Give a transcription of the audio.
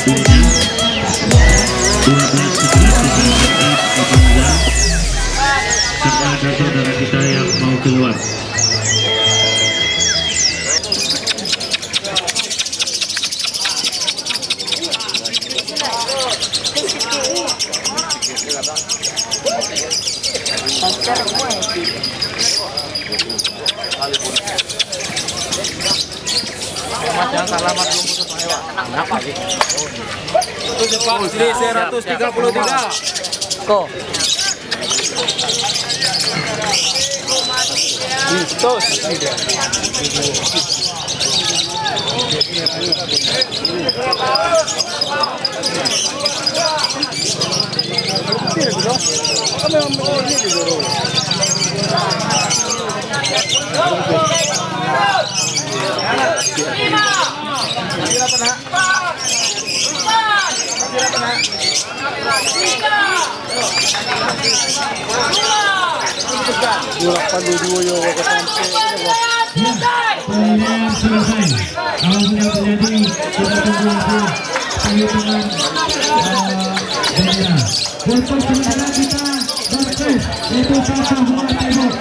mobilnya 12 serta ada saudara kita yang mau keluar. Jangan salah mas, belum putus Pak. Kenapa sih? Putus Pak, jadi 133. Kok? Putus. Pertandingan selesai. Kalau sudah terjadi, kita tunggu hasil penghitungan gaya. Untuk sementara kita bertes, itu satu buah tembok.